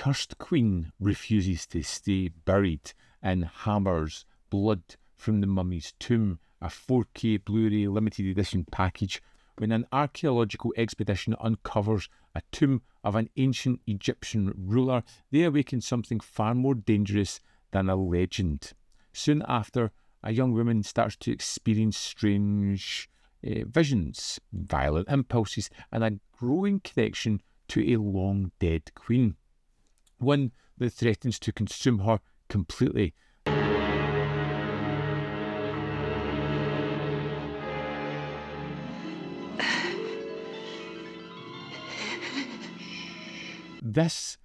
cursed queen refuses to stay buried and hammers blood from the mummy's tomb, a 4K Blu-ray limited edition package, when an archaeological expedition uncovers a tomb of an ancient Egyptian ruler. They awaken something far more dangerous than a legend. Soon after, a young woman starts to experience strange visions, violent impulses, and a growing connection to a long-dead queen, one that threatens to consume her completely. This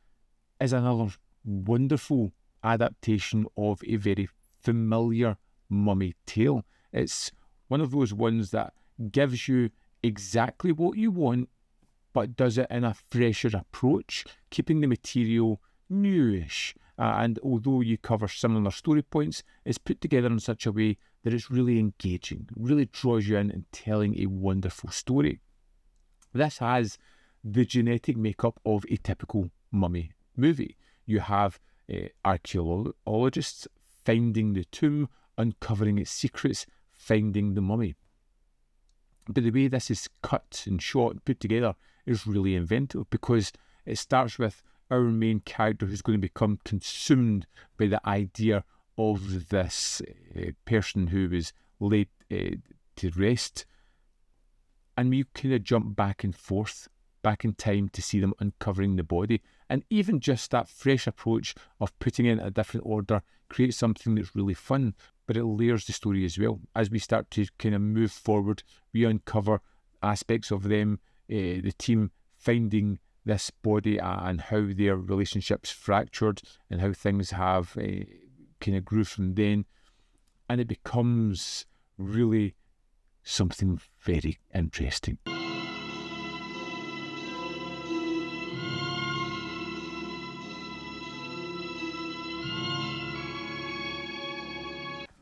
is another wonderful adaptation of a very familiar mummy tale. It's one of those ones that gives you exactly what you want, but does it in a fresher approach, keeping the material newish. And although you cover similar story points, it's put together in such a way that it's really engaging, really draws you in and telling a wonderful story. This has the genetic makeup of a typical mummy movie. You have archaeologists finding the tomb, uncovering its secrets, finding the mummy. But the way this is cut and shot and put together is really inventive, because it starts with our main character who's going to become consumed by the idea of this person who was laid to rest. And we kind of jump back and forth, back in time to see them uncovering the body. And even just that fresh approach of putting it in a different order creates something that's really fun, but it layers the story as well. As we start to kind of move forward, we uncover aspects of them, the team finding this body and how their relationships fractured and how things have kind of grew from then. And it becomes really something very interesting.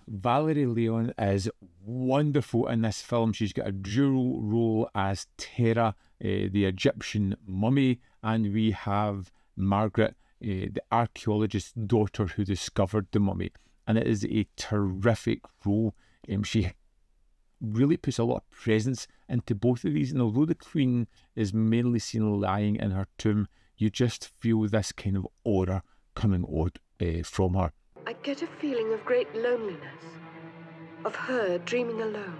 Valerie Leon is wonderful in this film. She's got a dual role as Terra, the Egyptian mummy, and we have Margaret, the archaeologist's daughter who discovered the mummy. And it is a terrific role. She really puts a lot of presence into both of these. And although the Queen is mainly seen lying in her tomb, you just feel this kind of aura coming out from her. I get a feeling of great loneliness, of her dreaming alone,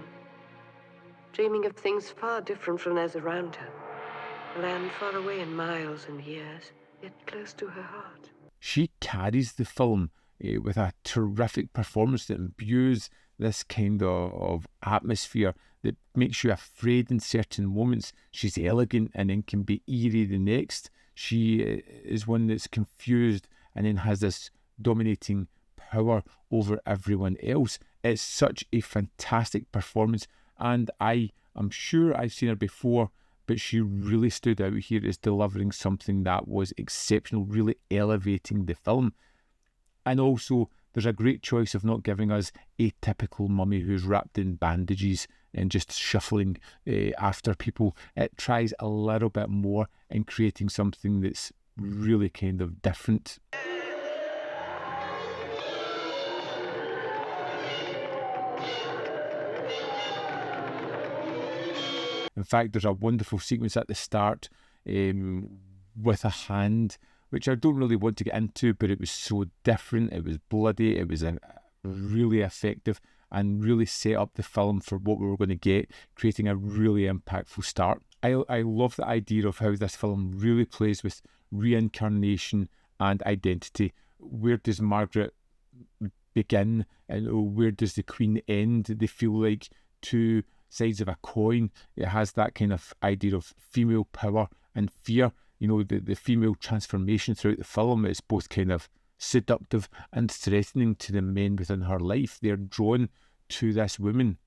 dreaming of things far different from those around her, a land far away in miles and years, yet close to her heart. She carries the film with a terrific performance that imbues this kind of atmosphere that makes you afraid in certain moments. She's elegant and then can be eerie the next. She is one that's confused and then has this dominating power over everyone else. It's such a fantastic performance, and I'm sure I've seen her before, but she really stood out here as delivering something that was exceptional, really elevating the film. And also, there's a great choice of not giving us a typical mummy who's wrapped in bandages and just shuffling after people. It tries a little bit more in creating something that's really kind of different. In fact, there's a wonderful sequence at the start with a hand, which I don't really want to get into, but it was so different. It was bloody. It was really effective and really set up the film for what we were going to get, creating a really impactful start. I love the idea of how this film really plays with reincarnation and identity. Where does Margaret begin and where does the Queen end? They feel like two sides of a coin. It has that kind of idea of female power and fear. You know, the female transformation throughout the film is both kind of seductive and threatening to the men within her life. They're drawn to this woman,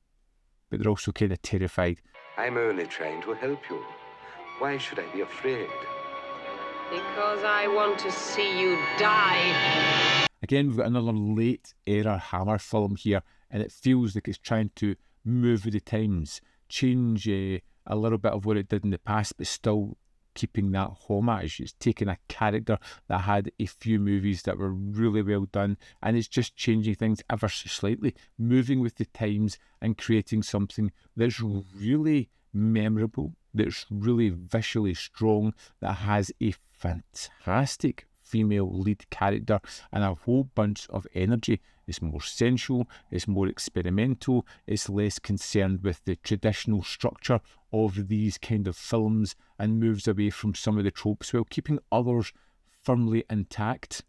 but they're also kind of terrified. I'm only trying to help you. Why should I be afraid? Because I want to see you die. Again, we've got another late era Hammer film here, and it feels like it's trying to move with the times, change a little bit of what it did in the past, but still keeping that homage. It's taking a character that had a few movies that were really well done, and it's just changing things ever so slightly, moving with the times and creating something that's really memorable, that's really visually strong, that has a fantastic female lead character and a whole bunch of energy. It's more sensual, it's more experimental, it's less concerned with the traditional structure of these kind of films and moves away from some of the tropes while keeping others firmly intact.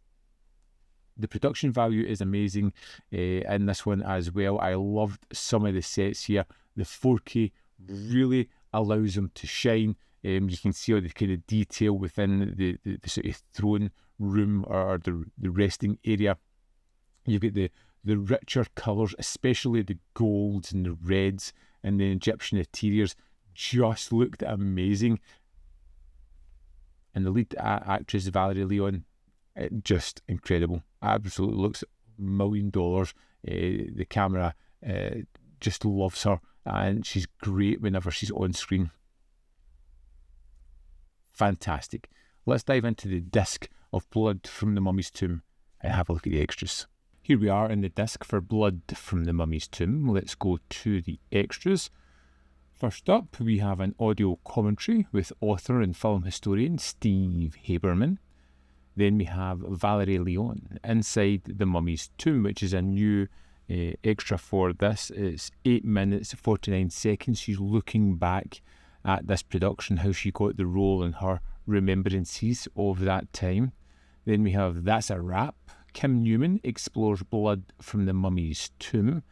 The production value is amazing in this one as well. I loved some of the sets here. The 4K really allows them to shine. You can see all the kind of detail within the sort of throne room or the resting area. You get the richer colours, especially the golds and the reds and the Egyptian interiors just looked amazing. And the lead actress, Valerie Leon, just incredible. Absolutely looks $1 million. The camera just loves her, and she's great whenever she's on screen. Fantastic. Let's dive into the disc of Blood from the Mummy's Tomb and have a look at the extras. Here we are in the disc for Blood from the Mummy's Tomb. Let's go to the extras. First up, we have an audio commentary with author and film historian Steve Haberman. Then we have Valerie Leon, Inside the Mummy's Tomb, which is a new extra for this. It's 8 minutes, 49 seconds. She's looking back at this production, how she got the role and her remembrances of that time. Then we have That's a Wrap. Kim Newman explores Blood from the Mummy's Tomb,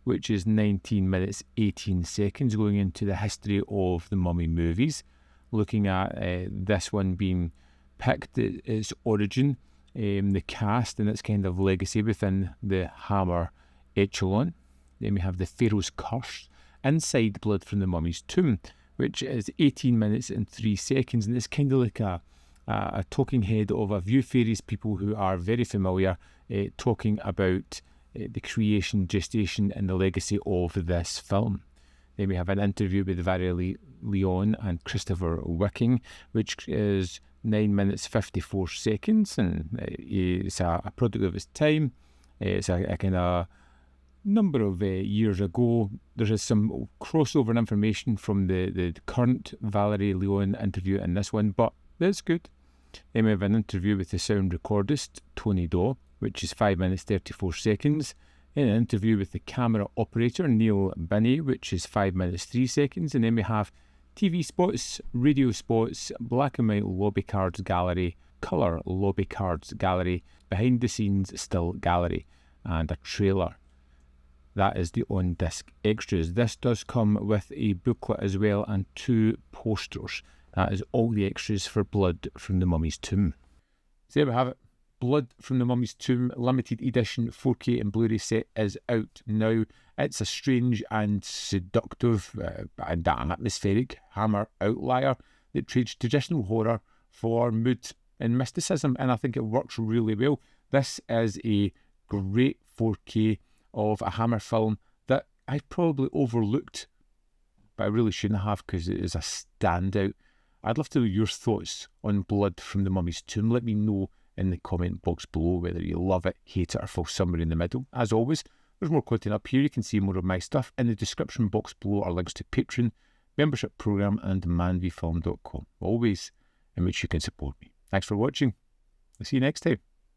which is 19 minutes, 18 seconds, going into the history of the Mummy movies, looking at this one being picked, its origin, the cast and its kind of legacy within the Hammer echelon. Then we have The Pharaoh's Curse, Inside Blood from the Mummy's Tomb, which is 18 minutes and 3 seconds, and it's kind of like a talking head of a few fairies people who are very familiar, talking about the creation, gestation and the legacy of this film. Then we have an interview with Valerie Leon and Christopher Wicking, which is 9 minutes 54 seconds, and it's a product of its time. It's a kind of number of years ago. There is some crossover information from the current Valerie Leon interview in this one, but that's good. Then we have an interview with the sound recordist Tony Daw, which is 5 minutes 34 seconds. Then an interview with the camera operator Neil Binney, which is 5 minutes 3 seconds. And then we have TV spots, radio spots, black and white lobby cards gallery, colour lobby cards gallery, behind the scenes still gallery, and a trailer. That is the on-disc extras. This does come with a booklet as well and 2 posters. That is all the extras for Blood from the Mummy's Tomb. So there we have it. Blood from the Mummy's Tomb limited edition 4K and Blu-ray set is out now. It's a strange and seductive and atmospheric Hammer outlier that trades traditional horror for mood and mysticism, and I think it works really well. This is a great 4K of a Hammer film that I probably overlooked, but I really shouldn't have, because it is a standout. I'd love to know your thoughts on Blood from the Mummy's Tomb. Let me know in the comment box below whether you love it, hate it, or fall somewhere in the middle. As always, there's more content up here. You can see more of my stuff. In the description box below are links to Patreon, membership program, and manvfilm.com, always in which you can support me. Thanks for watching. I'll see you next time.